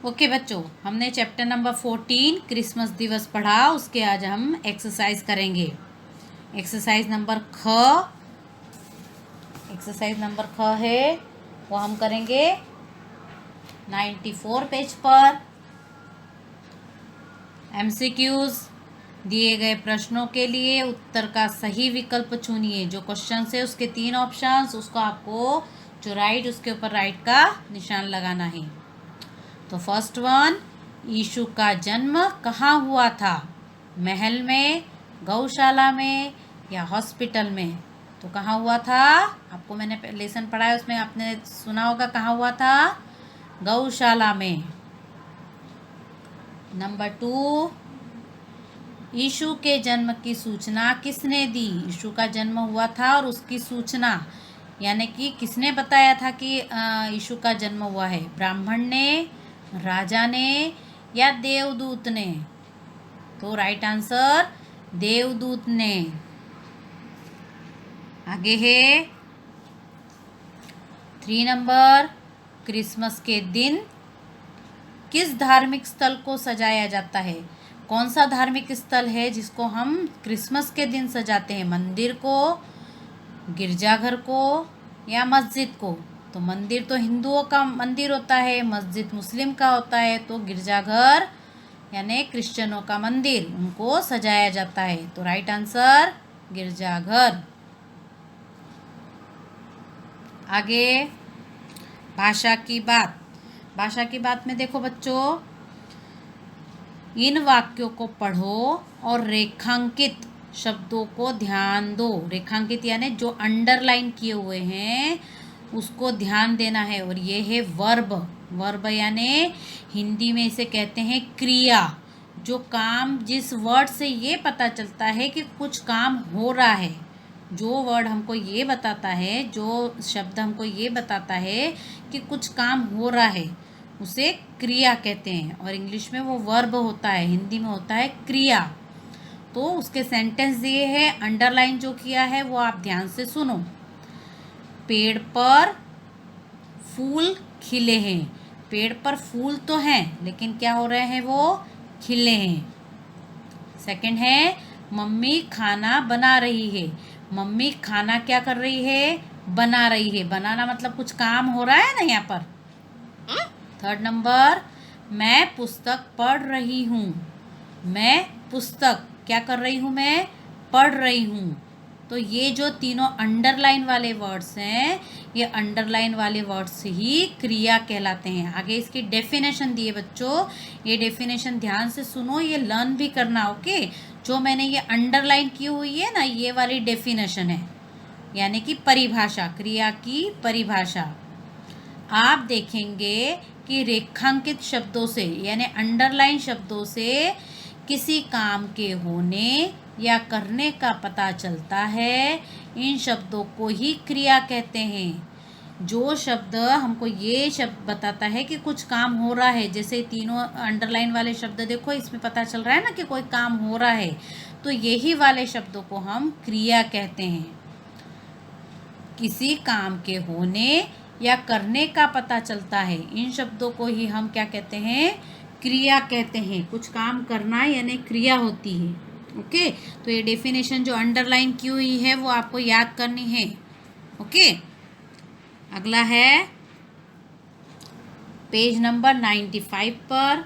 Okay बच्चों, हमने chapter number 14 Christmas दिवस पढ़ा। उसके आज हम एक्सरसाइज करेंगे। एक्सरसाइज नंबर ख है, वो हम करेंगे 94 पेज पर। एमसीक्यूज दिए गए प्रश्नों के लिए उत्तर का सही विकल्प चुनिए। जो क्वेश्चन है उसके 3 ऑप्शंस, उसको आपको जो राइट उसके ऊपर राइट का निशान लगाना है। तो फर्स्ट वन, यीशु का जन्म कहाँ हुआ था? महल में, गौशाला में या हॉस्पिटल में? तो कहाँ हुआ था? आपको मैंने लेसन पढ़ा है, उसमें आपने सुना होगा कहाँ हुआ था। गौशाला में। नंबर 2, यीशु के जन्म की सूचना किसने दी? यीशु का जन्म हुआ था और उसकी सूचना यानी कि किसने बताया था कि यीशु का जन्म हुआ है? ब्राह्मण ने, राजा ने या देवदूत ने? तो राइट आंसर देवदूत ने। आगे है 3 नंबर, क्रिसमस के दिन किस धार्मिक स्थल को सजाया जाता है? कौन सा धार्मिक स्थल है जिसको हम क्रिसमस के दिन सजाते हैं? मंदिर को, गिरजाघर को या मस्जिद को? तो मंदिर तो हिंदुओं का मंदिर होता है, मस्जिद मुस्लिम का होता है, तो गिरजाघर यानी क्रिश्चियनों का मंदिर, उनको सजाया जाता है। तो राइट आंसर गिरजाघर। आगे भाषा की बात। भाषा की बात में देखो बच्चों, इन वाक्यों को पढ़ो और रेखांकित शब्दों को ध्यान दो। रेखांकित यानी जो अंडरलाइन किए हुए हैं उसको ध्यान देना है। और ये है वर्ब। वर्ब यानी हिंदी में इसे कहते हैं क्रिया। जो काम, जिस वर्ड से ये पता चलता है कि कुछ काम हो रहा है, जो वर्ड हमको ये बताता है, जो शब्द हमको ये बताता है कि कुछ काम हो रहा है, उसे क्रिया कहते हैं। और इंग्लिश में वो वर्ब होता है, हिंदी में होता है क्रिया। तो उसके सेंटेंस दिए हैं, अंडरलाइन जो किया है वो आप ध्यान से सुनो। पेड़ पर फूल खिले हैं। पेड़ पर फूल तो हैं लेकिन क्या हो रहे हैं? वो खिले हैं। सेकंड है, मम्मी खाना बना रही है। मम्मी खाना क्या कर रही है? बना रही है। बनाना मतलब कुछ काम हो रहा है ना यहाँ पर। थर्ड नंबर, मैं पुस्तक पढ़ रही हूँ। मैं पुस्तक क्या कर रही हूँ? मैं पढ़ रही हूँ। तो ये जो तीनों अंडरलाइन वाले वर्ड्स हैं, ये अंडरलाइन वाले वर्ड्स ही क्रिया कहलाते हैं। आगे इसकी डेफिनेशन दिए बच्चों, ये डेफिनेशन ध्यान से सुनो, ये लर्न भी करना। ओके, जो मैंने ये अंडरलाइन की हुई है ना, ये वाली डेफिनेशन है, यानी कि परिभाषा, क्रिया की परिभाषा। आप देखेंगे कि रेखांकित शब्दों से यानी अंडरलाइन शब्दों से किसी काम के होने या करने का पता चलता है। इन शब्दों को ही क्रिया कहते हैं। जो शब्द हमको ये शब्द बताता है कि कुछ काम हो रहा है, जैसे तीनों अंडरलाइन वाले शब्द देखो, इसमें पता चल रहा है ना कि कोई काम हो रहा है, तो यही वाले शब्दों को हम क्रिया कहते हैं। किसी काम के होने या करने का पता चलता है, इन शब्दों को ही हम क्या कहते हैं? क्रिया कहते हैं। कुछ काम करना यानी क्रिया होती है। ओके, तो ये डेफिनेशन जो अंडरलाइन की हुई है वो आपको याद करनी है। ओके, अगला है पेज नंबर 95 पर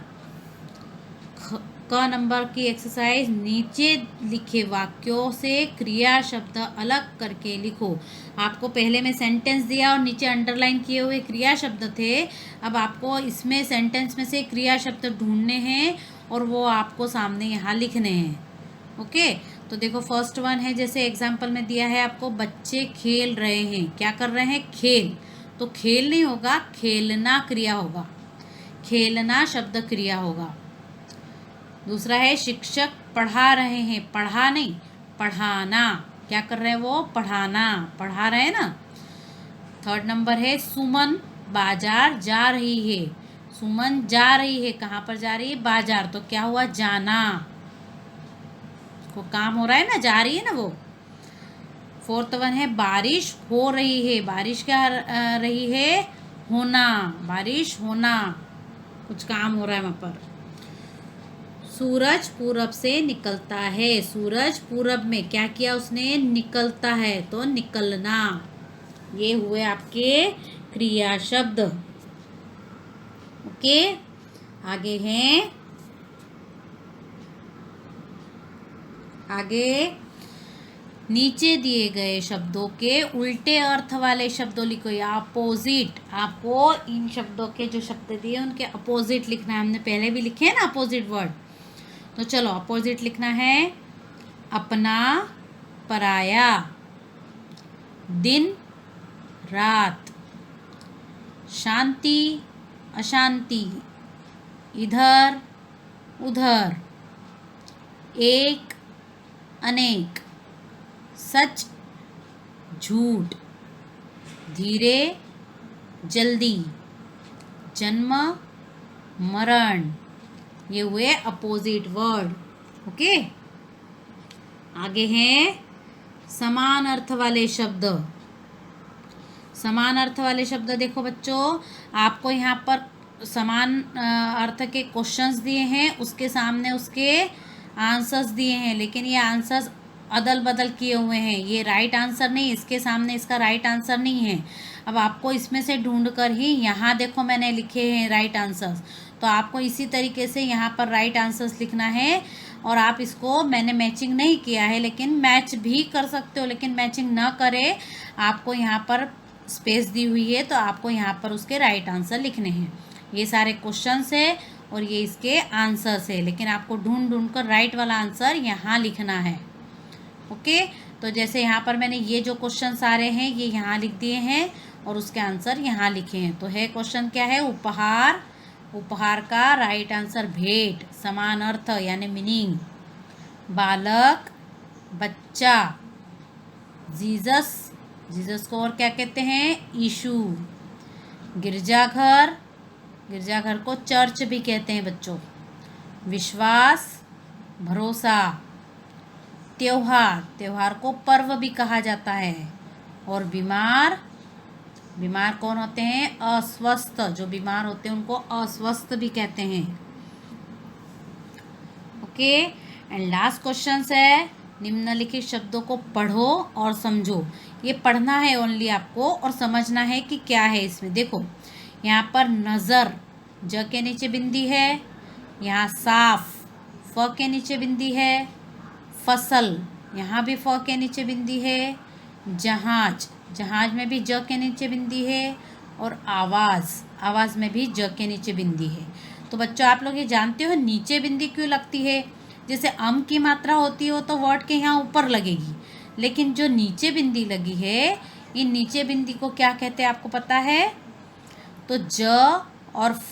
क नंबर की एक्सरसाइज। नीचे लिखे वाक्यों से क्रिया शब्द अलग करके लिखो। आपको पहले में सेंटेंस दिया और नीचे अंडरलाइन किए हुए क्रिया शब्द थे। अब आपको इसमें सेंटेंस में से क्रिया शब्द ढूंढने हैं और वो आपको सामने यहाँ लिखने हैं। ओके, तो देखो फर्स्ट वन है, जैसे एग्जाम्पल में दिया है आपको, बच्चे खेल रहे हैं। क्या कर रहे हैं? खेल। तो खेल नहीं होगा, खेलना क्रिया होगा। खेलना शब्द क्रिया होगा। दूसरा है, शिक्षक पढ़ा रहे हैं। पढ़ा नहीं, पढ़ाना। क्या कर रहे हैं वो? पढ़ाना, पढ़ा रहे हैं ना। थर्ड नंबर है, सुमन बाजार जा रही है। सुमन जा रही है, कहाँ पर जा रही है? बाजार। तो क्या हुआ? जाना। को काम हो रहा है ना, जा रही है ना वो। फोर्थ वन है, बारिश हो रही है। बारिश क्या रही है? होना। बारिश होना। कुछ काम हो रहा है वहाँ पर। सूरज पूरब से निकलता है, सूरज पूरब में क्या किया उसने, निकलता है, तो निकलना। ये हुए आपके क्रिया शब्द। ओके, आगे हैं, आगे नीचे दिए गए शब्दों के उल्टे अर्थ वाले शब्दों लिखो या अपोजिट। आपको इन शब्दों के जो शब्द दिए उनके अपोजिट लिखना है। हमने पहले भी लिखे हैं ना अपोजिट वर्ड, तो चलो अपोजिट लिखना है। अपना, पराया, दिन रात, शांति अशांति, इधर उधर, एक अनेक, सच झूठ, धीरे जल्दी, जन्म मरण। ये हुए अपोजिट वर्ड। ओके, आगे हैं समान अर्थ वाले शब्द। समान अर्थ वाले शब्द देखो बच्चों, आपको यहाँ पर समान अर्थ के क्वेश्चंस दिए हैं, उसके सामने उसके आंसर्स दिए हैं, लेकिन ये आंसर्स अदल बदल किए हुए हैं। ये राइट आंसर नहीं, इसके सामने इसका राइट आंसर नहीं है। अब आपको इसमें से ढूंढ कर ही, यहाँ देखो मैंने लिखे हैं राइट आंसर्स, तो आपको इसी तरीके से यहाँ पर राइट आंसर्स लिखना है। और आप इसको, मैंने मैचिंग नहीं किया है लेकिन मैच भी कर सकते हो, लेकिन मैचिंग ना करे, आपको यहाँ पर स्पेस दी हुई है तो आपको यहाँ पर उसके राइट आंसर लिखने हैं। ये सारे क्वेश्चंस है और ये इसके आंसर्स है, लेकिन आपको ढूंढ ढूंढ कर राइट वाला आंसर यहाँ लिखना है। ओके, तो जैसे यहाँ पर मैंने ये जो क्वेश्चन सारे हैं ये यहाँ लिख दिए हैं और उसके आंसर यहाँ लिखे हैं। तो है क्वेश्चन क्या है, उपहार, उपहार का राइट आंसर भेंट, समान अर्थ यानी मीनिंग। बालक, बच्चा, जीसस, जीसस को और क्या कहते हैं, यीशु। गिरजाघर, गिरजाघर को चर्च भी कहते हैं बच्चों। विश्वास, भरोसा। त्योहार, त्योहार को पर्व भी कहा जाता है। और बीमार, बीमार कौन होते हैं, अस्वस्थ, जो बीमार होते हैं उनको अस्वस्थ भी कहते हैं। ओके, एंड लास्ट क्वेश्चन है, निम्नलिखित शब्दों को पढ़ो और समझो। ये पढ़ना है ओनली आपको और समझना है कि क्या है इसमें। देखो यहाँ पर नज़र, ज के नीचे बिंदी है। यहाँ साफ, फ के नीचे बिंदी है। फसल, यहाँ भी फ के नीचे बिंदी है। जहाज, जहाज में भी ज के नीचे बिंदी है। और आवाज़, आवाज़ में भी ज के नीचे बिंदी है। तो बच्चों आप लोग ये जानते हो नीचे बिंदी क्यों लगती है। जैसे अम की मात्रा होती हो तो वर्ड के यहाँ ऊपर लगेगी, लेकिन जो नीचे बिंदी लगी है, ये नीचे बिंदी को क्या कहते हैं आपको पता है, तो ज और फ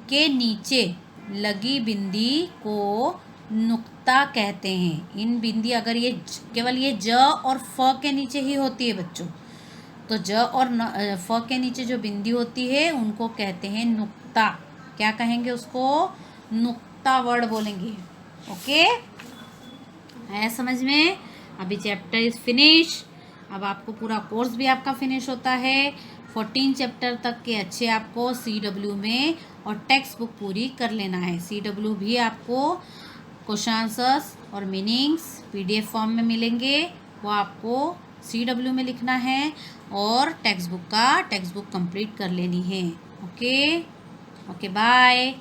के नीचे लगी बिंदी को नुक्ता कहते हैं। इन बिंदी अगर ये केवल ये ज और फ के नीचे ही होती है बच्चों, तो ज और फ के नीचे जो बिंदी होती है उनको कहते हैं नुक्ता। क्या कहेंगे उसको, नुक्ता वर्ड बोलेंगे। ओके, है समझ में। अभी चैप्टर इज फिनिश। अब आपको पूरा कोर्स भी आपका फिनिश होता है। 14 चैप्टर तक के अच्छे आपको CW में और टेक्स्ट बुक पूरी कर लेना है। CW भी आपको क्वेश्चन आंसर्स और मीनिंग्स PDF फॉर्म में मिलेंगे, वो आपको CW में लिखना है और टेक्स्ट बुक कंप्लीट कर लेनी है। Okay, bye.